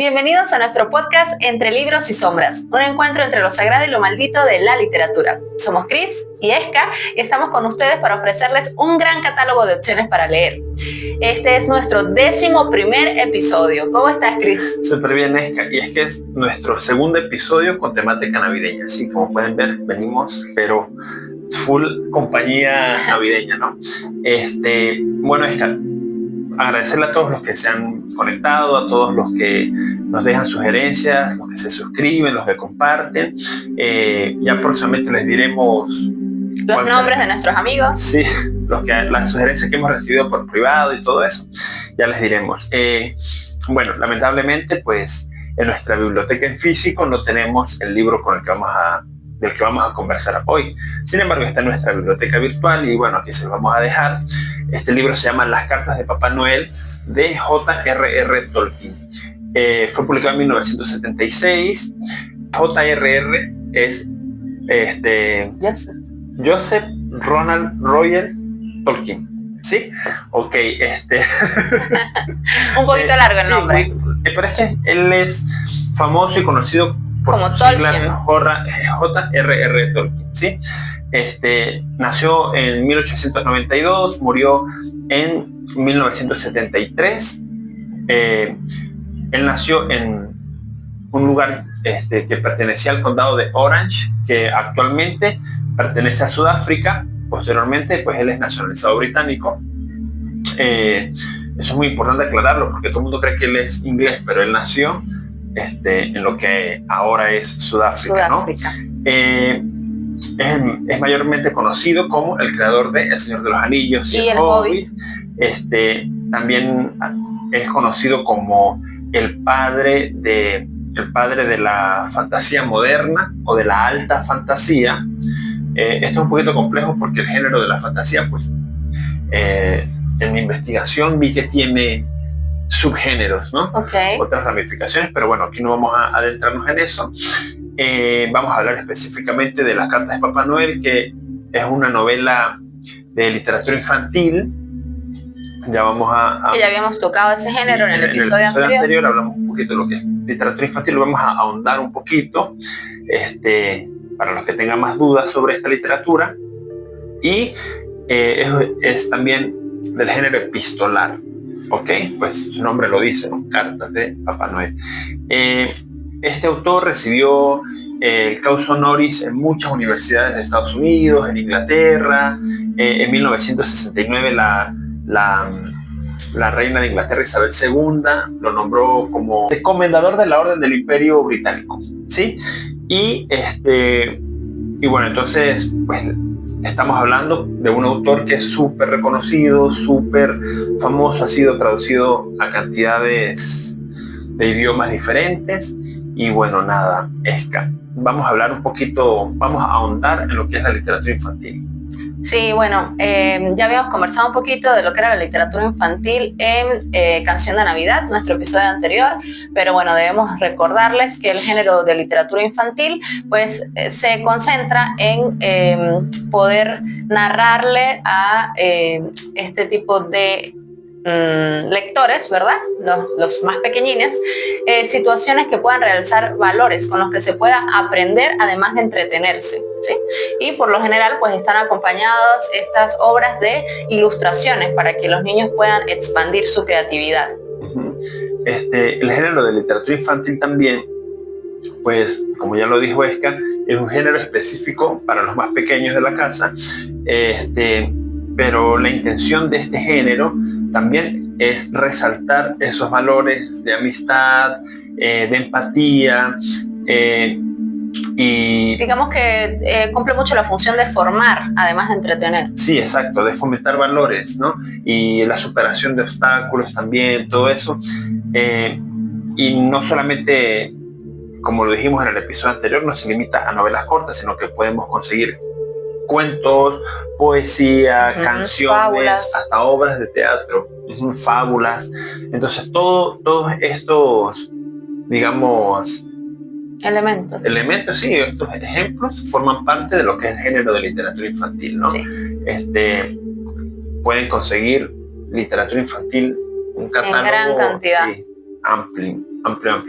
Bienvenidos a nuestro podcast Entre Libros y Sombras, un encuentro entre lo sagrado y lo maldito de la literatura. Somos Cris y Esca y estamos con ustedes para ofrecerles un gran catálogo de opciones para leer. Este es nuestro 11º episodio. ¿Cómo estás, Cris? Súper bien, Esca, y es que es nuestro segundo episodio con temática navideña. Así como pueden ver, venimos, pero full compañía navideña, ¿no? Bueno, Esca, agradecerle a todos los que se han conectado, a todos los que nos dejan sugerencias, los que se suscriben, los que comparten. Ya próximamente les diremos los nombres de nuestros amigos. Sí, las sugerencias que hemos recibido por privado y todo eso, ya les diremos. Bueno, lamentablemente, pues en nuestra biblioteca en físico no tenemos el libro del que vamos a conversar hoy. Sin embargo, está en nuestra biblioteca virtual y bueno, aquí se lo vamos a dejar. Este libro se llama Las cartas de Papá Noel, de J.R.R. Tolkien. Fue publicado en 1976. J.R.R. es Joseph Ronald Royer Tolkien. ¿Sí? Ok, un poquito largo el nombre. Sí, pero es que él es famoso y conocido por como sus Tolkien. siglas J.R.R. Tolkien, ¿sí? Nació en 1892, murió en 1973. Él nació en un lugar que pertenecía al condado de Orange, que actualmente pertenece a Sudáfrica. Posteriormente, pues él es nacionalizado británico. Eso es muy importante aclararlo, porque todo el mundo cree que él es inglés, pero él nació en lo que ahora es Sudáfrica. ¿No? Es mayormente conocido como el creador de El Señor de los Anillos y El Hobbit. También es conocido como el padre de la fantasía moderna o de la alta fantasía. Esto es un poquito complejo porque el género de la fantasía, pues, en mi investigación vi que tiene subgéneros, ¿no? Okay. Otras ramificaciones, pero bueno, aquí no vamos a adentrarnos en eso. Vamos a hablar específicamente de Las cartas de Papá Noel, que es una novela de literatura infantil. Ya habíamos tocado ese género en el episodio anterior. Hablamos un poquito de lo que es literatura infantil, lo vamos a ahondar un poquito, para los que tengan más dudas sobre esta literatura. Y es también del género epistolar. Ok, pues su nombre lo dice, ¿no? Cartas de Papá Noel. Este autor recibió el causa honoris en muchas universidades de Estados Unidos, en Inglaterra. En 1969 la reina de Inglaterra, Isabel II, lo nombró como comendador de la Orden del Imperio Británico, ¿sí? Y bueno, entonces, pues estamos hablando de un autor que es súper reconocido, súper famoso, ha sido traducido a cantidades de idiomas diferentes. Y bueno, nada, Esca, vamos a hablar un poquito, vamos a ahondar en lo que es la literatura infantil. Sí, bueno, ya habíamos conversado un poquito de lo que era la literatura infantil en Canción de Navidad, nuestro episodio anterior, pero bueno, debemos recordarles que el género de literatura infantil pues se concentra en poder narrarle a este tipo de lectores, ¿verdad? Los más pequeñines, situaciones que puedan realzar valores con los que se pueda aprender, además de entretenerse, ¿sí? Y por lo general pues están acompañadas estas obras de ilustraciones para que los niños puedan expandir su creatividad. El género de literatura infantil también, pues como ya lo dijo Esca, es un género específico para los más pequeños de la casa, pero la intención de este género también es resaltar esos valores de amistad, de empatía, y digamos que cumple mucho la función de formar, además de entretener. Sí, exacto, de fomentar valores, ¿no? Y la superación de obstáculos también, todo eso. Y no solamente, como lo dijimos en el episodio anterior, no se limita a novelas cortas, sino que podemos conseguir cuentos, poesía, canciones, fábulas, hasta obras de teatro, fábulas. Entonces todos estos, digamos, elementos, sí, estos ejemplos forman parte de lo que es el género de literatura infantil, ¿no? Sí. Pueden conseguir literatura infantil, un catálogo en gran cantidad. Sí, amplio. amplio.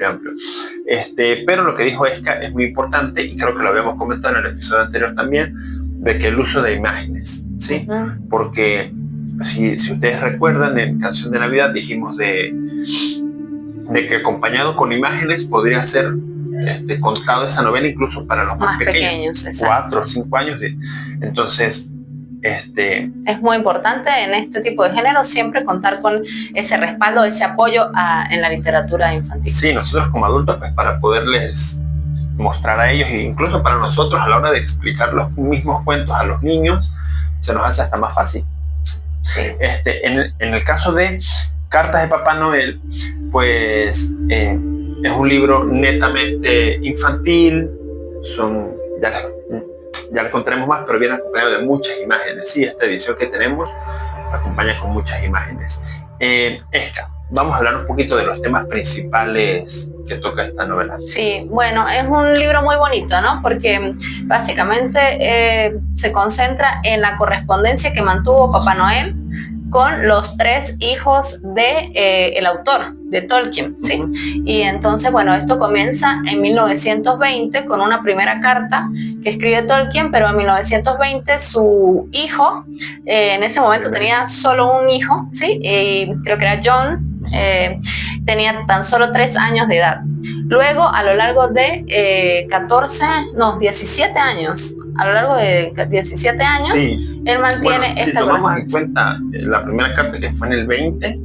Pero lo que dijo Esca es muy importante, y creo que lo habíamos comentado en el episodio anterior también, de que el uso de imágenes, ¿sí? Porque si ustedes recuerdan, en Canción de Navidad dijimos de que acompañado con imágenes podría ser contado esa novela incluso para los más pequeños 4 o 5 años. Entonces, es muy importante en este tipo de género siempre contar con ese respaldo, ese apoyo en la literatura infantil. Sí, nosotros como adultos, pues para poderles mostrar a ellos, e incluso para nosotros a la hora de explicar los mismos cuentos a los niños, se nos hace hasta más fácil. Sí. En el caso de Cartas de Papá Noel, pues es un libro netamente infantil, ya les contaremos más, pero viene acompañado de muchas imágenes. Sí, esta edición que tenemos acompaña con muchas imágenes. Esca, vamos a hablar un poquito de los temas principales que toca esta novela. Sí, bueno, es un libro muy bonito, ¿no? Porque básicamente se concentra en la correspondencia que mantuvo Papá Noel con los 3 hijos de el autor, de Tolkien, ¿sí? Y entonces, bueno, esto comienza en 1920 con una primera carta que escribe Tolkien, pero en 1920 su hijo, en ese momento tenía solo un hijo, ¿sí? Creo que era John, tenía tan solo 3 años de edad. Luego, a lo largo de 17 años, a lo largo de 17 años, sí, él mantiene esta si tomamos en cuenta la primera carta que fue en el 20,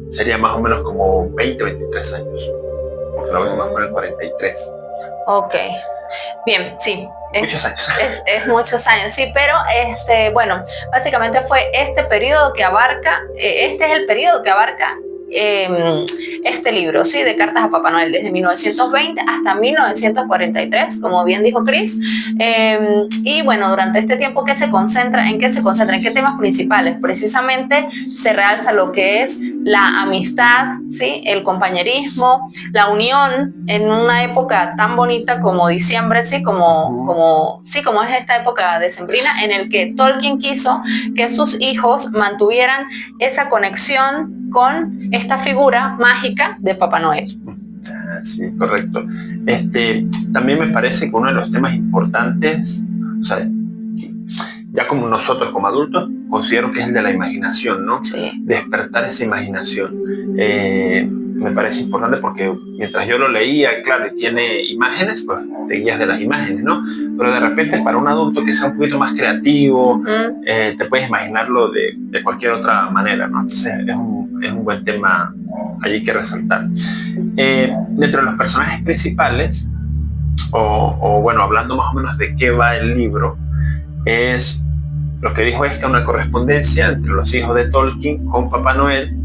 sería más o menos como 23 años, porque la última fue en el 43. Ok, bien, sí. Muchos años. Es muchos años, sí, pero bueno, básicamente fue este periodo que abarca, este es el periodo que abarca este libro, ¿sí? De Cartas a Papá Noel, desde 1920 hasta 1943, como bien dijo Chris. Y bueno, durante este tiempo, ¿en qué se concentra? ¿En qué temas principales? Precisamente se realza lo que es la amistad, ¿sí? El compañerismo, la unión en una época tan bonita como diciembre, ¿sí? Como es esta época decembrina en el que Tolkien quiso que sus hijos mantuvieran esa conexión con esta figura mágica de Papá Noel. Sí, correcto. También me parece que uno de los temas importantes, o sea, ya como nosotros como adultos, considero que es el de la imaginación, ¿no? Sí. Despertar esa imaginación. Me parece importante porque mientras yo lo leía, claro, y tiene imágenes, pues te guías de las imágenes, ¿no? Pero de repente para un adulto que sea un poquito más creativo, te puedes imaginarlo de cualquier otra manera, ¿no? Entonces es un buen tema allí que resaltar. Dentro de los personajes principales, o bueno, hablando más o menos de qué va el libro, es lo que dijo Esca, una correspondencia entre los hijos de Tolkien con Papá Noel,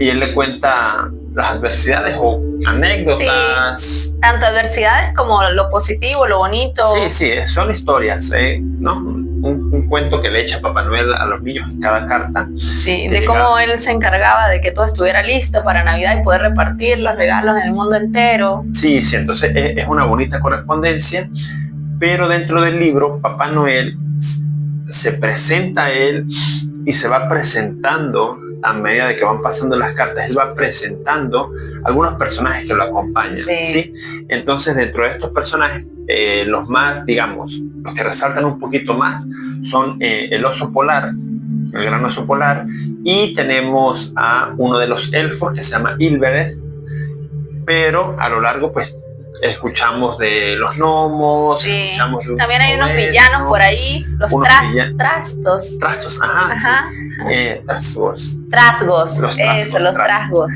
y él le cuenta las adversidades o anécdotas. Sí, tanto adversidades como lo positivo, lo bonito. Sí, son historias, ¿no? Un cuento que le echa Papá Noel a los niños en cada carta. Sí, de cómo él se encargaba de que todo estuviera listo para Navidad y poder repartir los regalos en el mundo entero. Sí, entonces es una bonita correspondencia, pero dentro del libro Papá Noel se presenta a él y se va presentando a medida de que van pasando las cartas. Él va presentando algunos personajes que lo acompañan, ¿sí? Entonces, dentro de estos personajes, los más, digamos, los que resaltan un poquito más son el oso polar, el gran oso polar, y tenemos a uno de los elfos que se llama Ilbereth, pero a lo largo, pues, escuchamos de los gnomos, escuchamos de también hay unos villanos por ahí, los trastos. Ajá. Trasgos, los trasgos.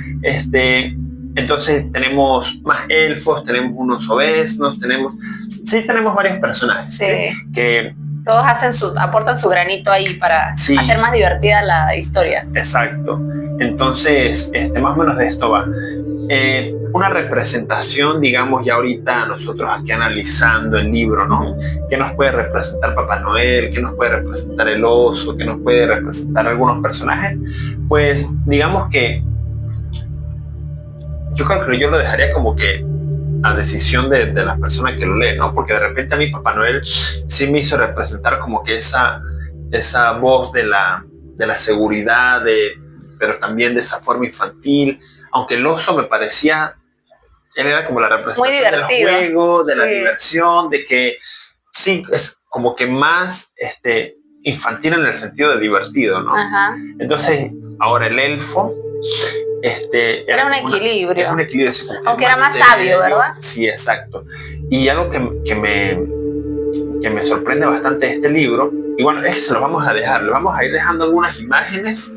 Entonces tenemos más elfos, tenemos unos obesnos, tenemos varios personajes, ¿sí? Que todos aportan su granito ahí para hacer más divertida la historia. Exacto. Entonces, más o menos de esto va. Una representación, digamos, ya ahorita nosotros aquí analizando el libro, ¿no? ¿Qué nos puede representar Papá Noel? ¿Qué nos puede representar el oso? ¿Qué nos puede representar algunos personajes? Pues digamos que yo creo que yo lo dejaría como que a decisión de las personas que lo leen, ¿no? Porque de repente a mí Papá Noel sí me hizo representar como que esa voz de la seguridad, pero también de esa forma infantil. aunque el oso me parecía, él era como la representación del divertido. juego, de la Sí. diversión, de que sí, es como que más infantil en el sentido de divertido, ¿no? Ajá. Entonces, ahora el elfo, Era un como equilibrio. era un equilibrio, así como que Aunque era más sabio, ¿verdad? Sí, exacto. Y algo que me sorprende bastante de este libro, y bueno, es que se lo vamos a dejar, le vamos a ir dejando algunas imágenes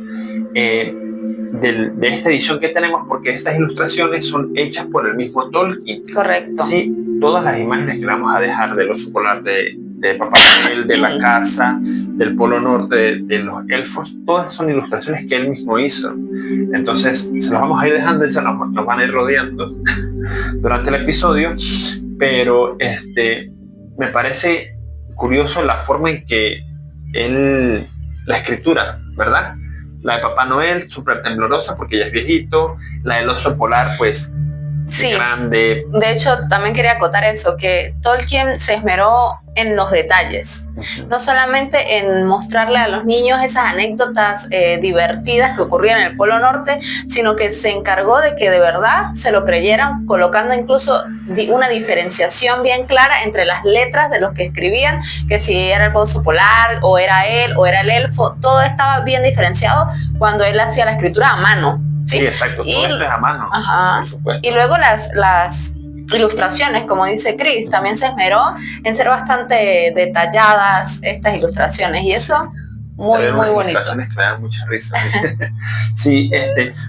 de esta edición que tenemos, porque estas ilustraciones son hechas por el mismo Tolkien. Correcto. Sí, todas las imágenes que le vamos a dejar del oso polar, de Papá Noel, de la casa, del Polo Norte, de los elfos, todas son ilustraciones que él mismo hizo. Entonces, se los vamos a ir dejando y se nos van a ir rodeando durante el episodio, pero me parece curioso la forma en que la escritura, ¿verdad? La de Papá Noel, súper temblorosa porque ya es viejito, la del oso polar, pues, Sí. grande. De hecho, también quería acotar eso, que Tolkien se esmeró en los detalles. No solamente en mostrarle a los niños esas anécdotas divertidas que ocurrían en el Polo Norte, sino que se encargó de que de verdad se lo creyeran, colocando incluso una diferenciación bien clara entre las letras de los que escribían, que si era el oso polar, o era él, o era el elfo, todo estaba bien diferenciado cuando él hacía la escritura a mano. Sí, exacto, todo esto es a mano, ajá, por supuesto. Y luego las ilustraciones, como dice Chris, también se esmeró en ser bastante detalladas estas ilustraciones, y eso muy bonito. Ilustraciones que me dan mucha risa. Sí,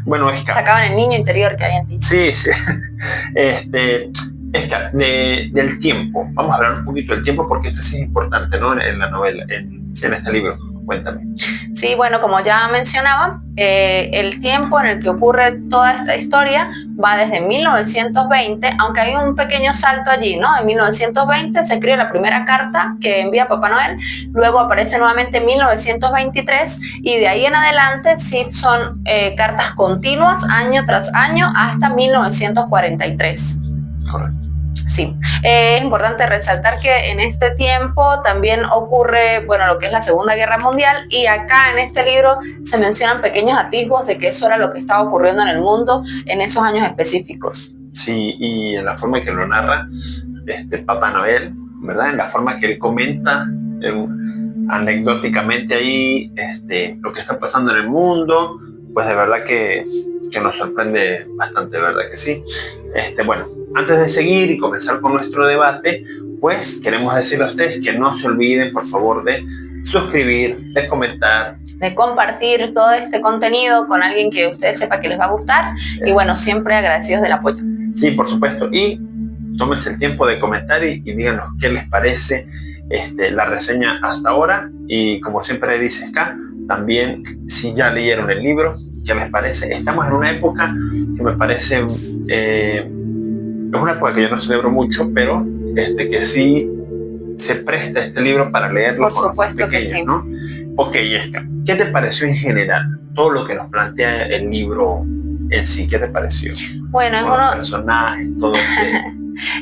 bueno, Esca. Sacaban el niño interior que hay en ti. Sí, sí. Esca, del tiempo. Vamos a hablar un poquito del tiempo porque esto sí es importante, ¿no? En la novela, en este libro. Cuéntame. Sí, bueno, como ya mencionaba, el tiempo en el que ocurre toda esta historia va desde 1920, aunque hay un pequeño salto allí, ¿no? En 1920 se escribe la primera carta que envía Papá Noel, luego aparece nuevamente en 1923 y de ahí en adelante sí son cartas continuas, año tras año, hasta 1943. Correcto. Sí, es importante resaltar que en este tiempo también ocurre, bueno, lo que es la Segunda Guerra Mundial, y acá en este libro se mencionan pequeños atisbos de que eso era lo que estaba ocurriendo en el mundo en esos años específicos. Sí, y en la forma que lo narra Papá Noel, ¿verdad? En la forma que él comenta anecdóticamente ahí lo que está pasando en el mundo, pues de verdad que nos sorprende bastante, ¿verdad que sí? Bueno, antes de seguir y comenzar con nuestro debate, pues queremos decirle a ustedes que no se olviden, por favor, de suscribir, de comentar, de compartir todo este contenido con alguien que ustedes sepa que les va a gustar, y bueno, siempre agradecidos del apoyo. Sí, por supuesto, y tómense el tiempo de comentar y díganos qué les parece la reseña hasta ahora, y como siempre dice Ska, también si ya leyeron el libro, ¿qué les parece? Estamos en una época que me parece, es una época que yo no celebro mucho, pero que sí se presta este libro para leerlo. Por supuesto que sí. ¿No? Ok, Esca, ¿qué te pareció en general todo lo que nos plantea el libro en sí? ¿Qué te pareció? Bueno, con los personajes, todo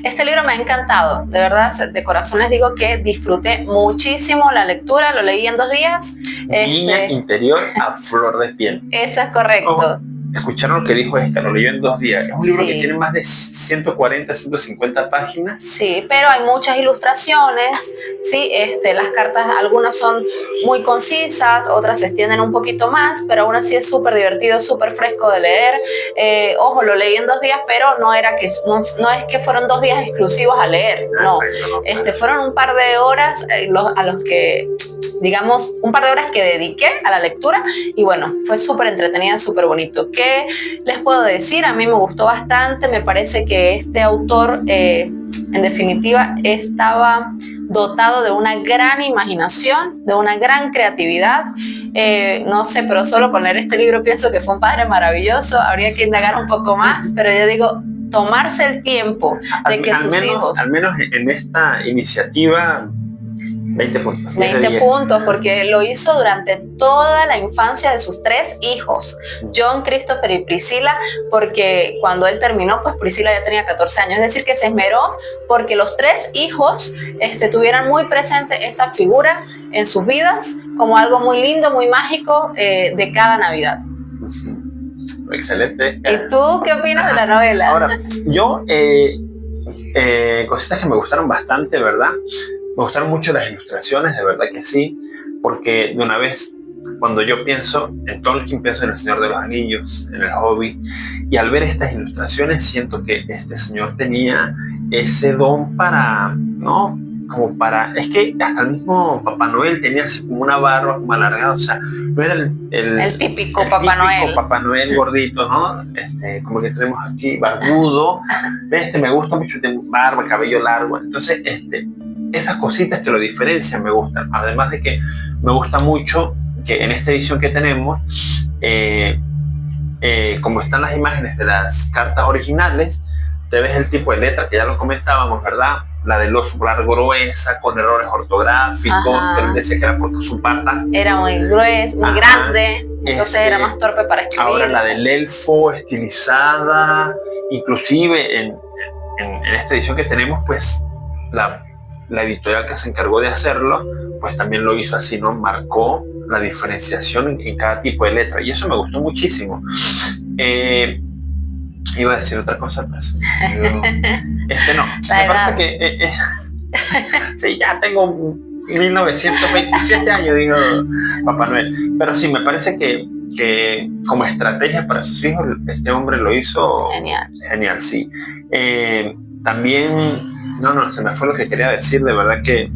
Este libro me ha encantado, de verdad, de corazón les digo que disfruté muchísimo la lectura, lo leí en 2 días. Niña interior a flor de piel. Eso es correcto. Escucharon lo que dijo Esca, lo leyó en 2 días. Es un libro sí. que tiene más de 140, 150 páginas. Sí, pero hay muchas ilustraciones, sí, las cartas, algunas son muy concisas, otras se extienden un poquito más, pero aún así es súper divertido, súper fresco de leer. Ojo, lo leí en 2 días, pero no es que fueron 2 días exclusivos a leer, no. Exacto, no. Fueron un par de horas a los que, digamos, un par de horas que dediqué a la lectura, y bueno, fue súper entretenida, súper bonito. ¿Qué les puedo decir? A mí me gustó bastante, me parece que este autor, en definitiva, estaba dotado de una gran imaginación, de una gran creatividad. No sé, pero solo con leer este libro pienso que fue un padre maravilloso. Habría que indagar un poco más, pero yo digo, tomarse el tiempo de que sus hijos... Al menos en esta iniciativa... 20 puntos. 20 puntos, porque lo hizo durante toda la infancia de sus 3 hijos, John, Christopher y Priscilla, porque cuando él terminó, pues Priscilla ya tenía 14 años, es decir, que se esmeró porque los 3 hijos tuvieran muy presente esta figura en sus vidas como algo muy lindo, muy mágico de cada Navidad. excelente. ¿Y tú qué opinas de la novela? Ahora, yo, cositas que me gustaron bastante, ¿verdad? Me gustaron mucho las ilustraciones, de verdad que sí, porque de una vez, cuando yo pienso en Tolkien, pienso en El Señor de los Anillos, en El Hobbit, y al ver estas ilustraciones siento que este señor tenía ese don para, ¿no? Como para, es que hasta el mismo Papá Noel tenía así como una barba como alargada, o sea, no era el típico Papá Noel. Papá Noel gordito, ¿no? Como que tenemos aquí, barbudo, me gusta mucho, tiene barba, cabello largo, entonces, esas cositas que lo diferencian me gustan, además de que me gusta mucho que en esta edición que tenemos, como están las imágenes de las cartas originales, te ves el tipo de letra que ya lo comentábamos, ¿verdad? La del oso polar gruesa, con errores ortográficos, pero él decía que era porque su pata era muy gruesa, muy grande, entonces era más torpe para escribir. Ahora la del elfo estilizada, inclusive en esta edición que tenemos, pues la editorial que se encargó de hacerlo, pues también lo hizo así, ¿no? Marcó la diferenciación en cada tipo de letra, y eso me gustó muchísimo. Iba a decir otra cosa, pero no. Me parece que sí, ya tengo 1927 años, digo Papá Noel, pero sí, me parece que como estrategia para sus hijos, este hombre lo hizo genial, sí. También, se me fue lo que quería decir, de verdad que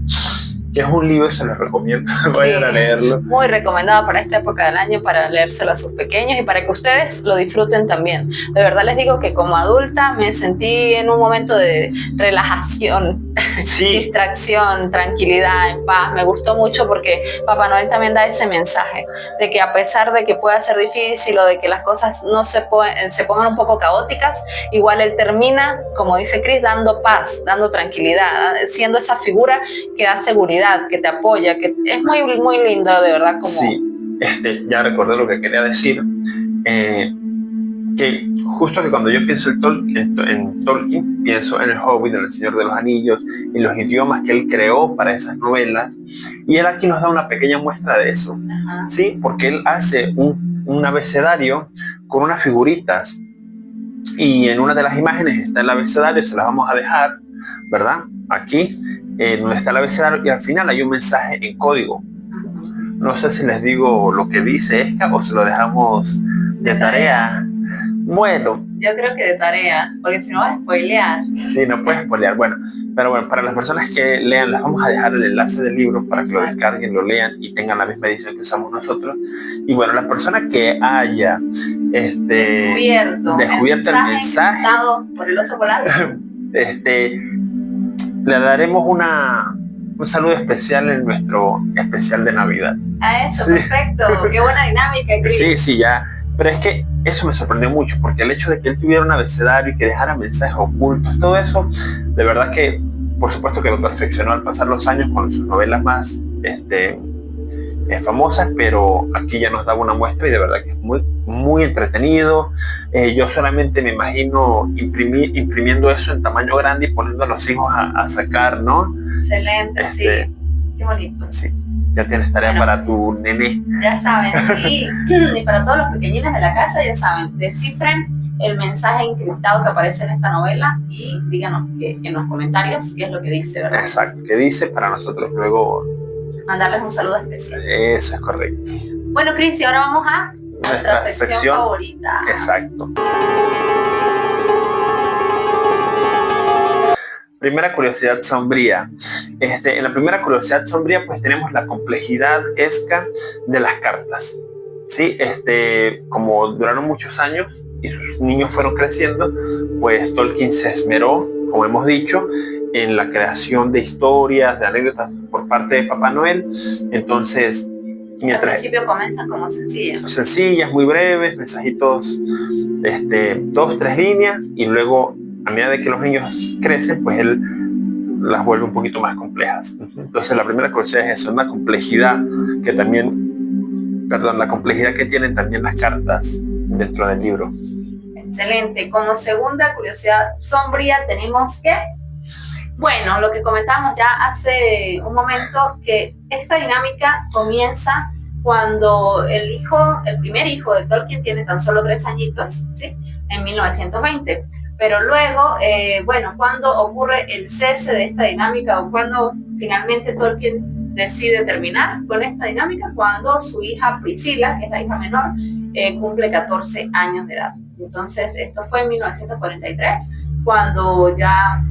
es un libro, se los recomiendo, vayan a leerlo. Muy recomendado para esta época del año, para leérselo a sus pequeños y para que ustedes lo disfruten también. De verdad les digo que como adulta me sentí en un momento de relajación, distracción, tranquilidad, en paz. Me gustó mucho porque Papá Noel también da ese mensaje de que a pesar de que pueda ser difícil o de que las cosas no se pongan un poco caóticas, igual él termina, como dice Chris, dando paz, dando tranquilidad, siendo esa figura que da seguridad, que te apoya, que es muy, muy lindo, de verdad. Como... Sí, ya recordé lo que quería decir, que justo que cuando yo pienso en Tolkien, pienso en El Hobbit, en El Señor de los Anillos, y los idiomas que él creó para esas novelas, y él aquí nos da una pequeña muestra de eso, ¿sí? Porque él hace un abecedario con unas figuritas, y en una de las imágenes está el abecedario, se las vamos a dejar, ¿verdad? Aquí, donde está el abecedario, y al final hay un mensaje en código. No sé si les digo lo que dice Esca o se lo dejamos de tarea. Bueno. Yo creo que de tarea, porque si no vas a spoilear. Sí, no puedes spoilear. Bueno, pero bueno, para las personas que lean, les vamos a dejar el enlace del libro para que lo descarguen, lo lean y tengan la misma edición que usamos nosotros. Y bueno, las personas que haya descubierto el mensaje por el oso polar, le daremos un saludo especial en nuestro especial de Navidad. A eso, sí. Perfecto, qué buena dinámica, Chris. Sí, ya. Pero es que eso me sorprendió mucho, porque el hecho de que él tuviera un abecedario y que dejara mensajes ocultos, todo eso, de verdad que, por supuesto que lo perfeccionó al pasar los años con sus novelas más famosas, pero aquí ya nos daba una muestra y de verdad que es muy, muy entretenido. Yo solamente me imagino imprimiendo eso en tamaño grande y poniendo a los hijos a sacar, ¿no? Excelente, sí. Qué bonito. Sí. Ya tienes tarea para tu nené. Ya saben, sí. Y para todos los pequeñines de la casa, ya saben, descifren el mensaje encriptado que aparece en esta novela y díganos en los comentarios qué es lo que dice, ¿verdad? Exacto, qué dice para nosotros luego mandarles un saludo especial. Eso es correcto. Bueno, Cris, y ahora vamos a nuestra sección favorita. Exacto. Primera curiosidad sombría. En la primera curiosidad sombría, pues tenemos la complejidad esca de las cartas. ¿Sí? Como duraron muchos años y sus niños fueron creciendo, pues Tolkien se esmeró, como hemos dicho, en la creación de historias, de anécdotas por parte de Papá Noel. Entonces, al principio comienzan como sencillas. Sencillas, muy breves, mensajitos, 2, 3 líneas, y luego, a medida de que los niños crecen, pues él las vuelve un poquito más complejas. Entonces la primera curiosidad es eso, la complejidad que tienen también las cartas dentro del libro. Excelente. Como segunda curiosidad sombría tenemos que, bueno, lo que comentábamos ya hace un momento, que esta dinámica comienza cuando el primer hijo de Tolkien tiene tan solo 3 añitos, ¿sí? En 1920. Pero luego, bueno, cuando ocurre el cese de esta dinámica o cuando finalmente Tolkien decide terminar con esta dinámica, cuando su hija Priscila, que es la hija menor, cumple 14 años de edad. Entonces, esto fue en 1943, cuando ya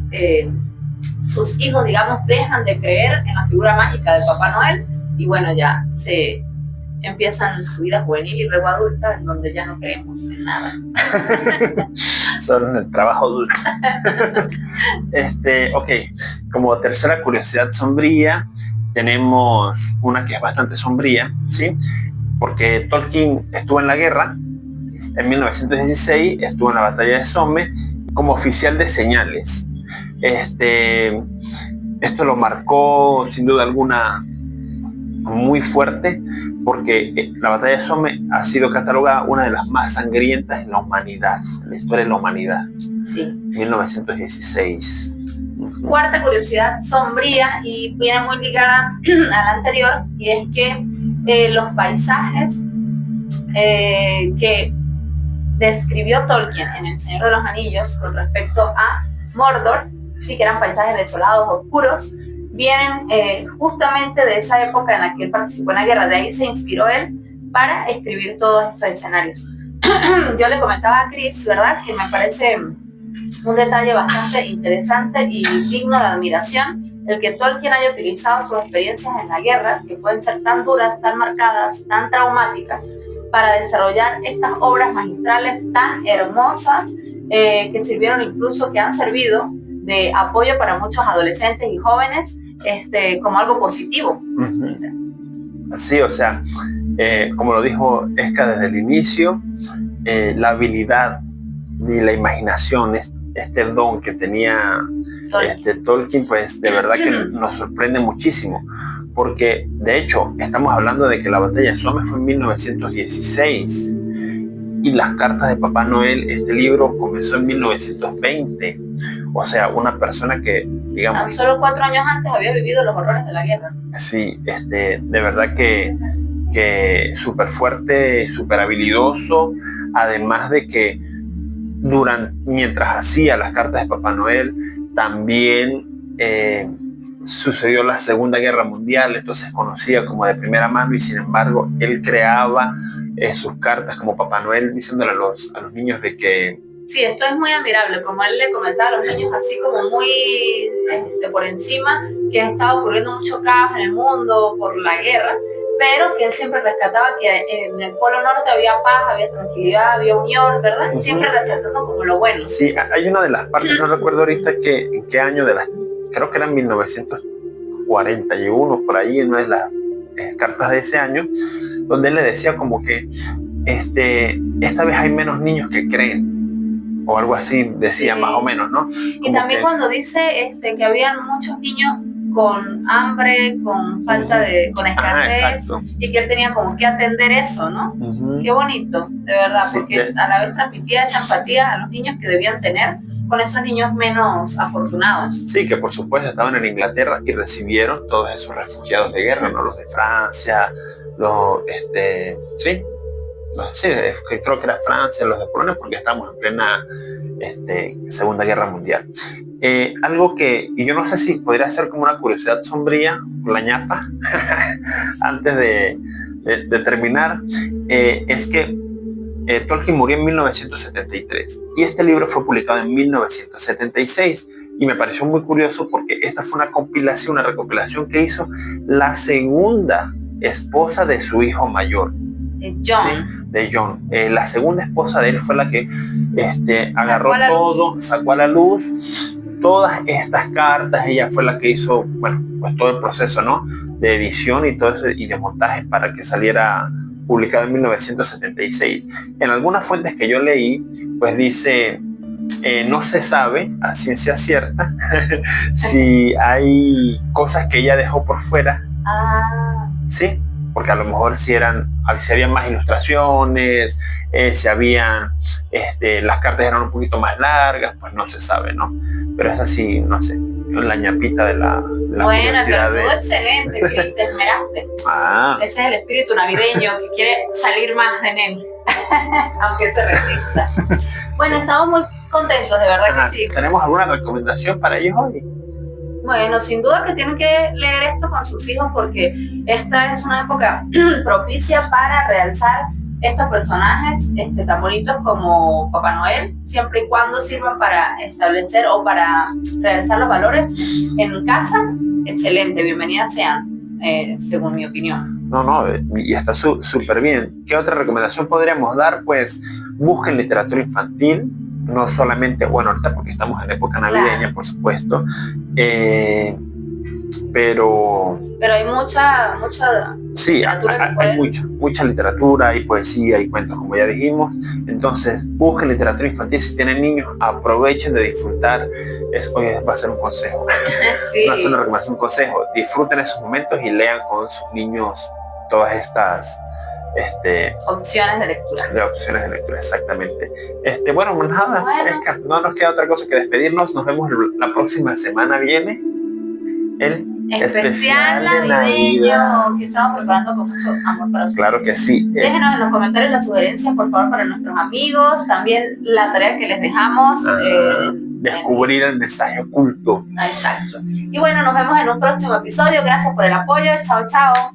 sus hijos, digamos, dejan de creer en la figura mágica de Papá Noel y bueno, ya se empiezan su vida juvenil y luego adulta, en donde ya no creemos en nada. Solo en el trabajo duro. Ok, como tercera curiosidad sombría, tenemos una que es bastante sombría, ¿sí? Porque Tolkien estuvo en la guerra, en 1916 estuvo en la batalla de Somme como oficial de señales. Esto lo marcó sin duda alguna muy fuerte, porque la batalla de Somme ha sido catalogada una de las más sangrientas en la humanidad, en la historia de la humanidad. Sí. 1916. Cuarta curiosidad sombría y viene muy ligada a la anterior, y es que los paisajes que describió Tolkien en El Señor de los Anillos con respecto a Mordor, sí, que eran paisajes desolados, oscuros, vienen justamente de esa época en la que él participó en la guerra. De ahí se inspiró él para escribir todos estos escenarios. Yo le comentaba a Chris, ¿verdad?, que me parece un detalle bastante interesante y digno de admiración el que Tolkien haya utilizado sus experiencias en la guerra, que pueden ser tan duras, tan marcadas, tan traumáticas, para desarrollar estas obras magistrales tan hermosas, que sirvieron incluso, que han servido de apoyo para muchos adolescentes y jóvenes, como algo positivo. Sí, o sea, como lo dijo Esca desde el inicio, la habilidad y la imaginación, este don que tenía Tolkien, pues de verdad que nos sorprende muchísimo, porque de hecho estamos hablando de que la batalla de Somme fue en 1916 y las cartas de Papá Noel, este libro comenzó en 1920. O sea, una persona que, digamos, tan solo 4 años antes había vivido los horrores de la guerra. Sí, de verdad que súper fuerte, súper habilidoso, además de que mientras hacía las cartas de Papá Noel, también sucedió la Segunda Guerra Mundial, entonces conocía como de primera mano, y sin embargo él creaba sus cartas como Papá Noel, diciéndole a los niños de que... Sí, esto es muy admirable, como él le comentaba a los niños así como muy por encima, que estaba ocurriendo mucho caos en el mundo por la guerra, pero que él siempre rescataba que en el Polo Norte había paz, había tranquilidad, había unión, ¿verdad? Siempre resaltando como lo bueno. Sí, hay una de las partes, no recuerdo ahorita en qué año, creo que era en 1941, por ahí, en una de las cartas de ese año, donde él le decía como que esta vez hay menos niños que creen, o algo así decía, sí, más o menos, ¿no? Y también cuando dice que habían muchos niños con hambre, con falta con escasez, y que él tenía como que atender eso, ¿no? Qué bonito, de verdad, sí, porque a la vez transmitía esa empatía a los niños que debían tener con esos niños menos afortunados. Sí, que por supuesto estaban en Inglaterra y recibieron todos esos refugiados de guerra, ¿no? Los de Francia, sí, creo que era Francia, los de Polonia, porque estábamos en plena Segunda Guerra Mundial. Algo que, y yo no sé si podría ser como una curiosidad sombría, la ñapa, antes de terminar, es que Tolkien murió en 1973 y este libro fue publicado en 1976, y me pareció muy curioso porque esta fue una compilación, una recopilación que hizo la segunda esposa de su hijo mayor, John. ¿sí? De John. La segunda esposa de él fue la que agarró todo, sacó a la luz todas estas cartas. Ella fue la que hizo, bueno, pues todo el proceso, ¿no?, de edición y todo eso, y de montaje para que saliera publicado en 1976. En algunas fuentes que yo leí, pues dice, no se sabe a ciencia cierta si hay cosas que ella dejó por fuera. Sí, porque a lo mejor si habían más ilustraciones, si habían, las cartas eran un poquito más largas, pues no se sabe, ¿no? Pero es así, no sé, la ñapita de la Bueno, curiosidad pero estuvo excelente, que te esmeraste. Ese es el espíritu navideño que quiere salir más de él, aunque se resista. Bueno, estamos muy contentos, de verdad que sí. ¿Tenemos alguna recomendación para ellos hoy? Bueno, sin duda que tienen que leer esto con sus hijos porque esta es una época propicia para realzar estos personajes tan bonitos como Papá Noel, siempre y cuando sirvan para establecer o para realzar los valores en casa. Excelente, bienvenidas sean, según mi opinión. No, y está súper bien. ¿Qué otra recomendación podríamos dar? Pues busquen literatura infantil, no solamente, bueno, ahorita porque estamos en época navideña, claro, por supuesto, pero hay mucha sí, literatura hay mucha literatura, hay poesía, hay cuentos, como ya dijimos. Entonces busquen literatura infantil. Si tienen niños, aprovechen de disfrutar. Hoy va a ser un consejo. Sí. Va a ser una recomendación, un consejo. Disfruten esos momentos y lean con sus niños todas estas opciones de lectura. Exactamente. Bueno, pues nada, Esca, no nos queda otra cosa que despedirnos. Nos vemos la próxima semana. Viene el especial navideño que estamos preparando con mucho amor para ustedes. Claro que sí. Déjenos en los comentarios las sugerencias, por favor, para nuestros amigos. También la tarea que les dejamos. Descubrir el mensaje oculto. Exacto. Y bueno, nos vemos en un próximo episodio. Gracias por el apoyo. Chao, chao.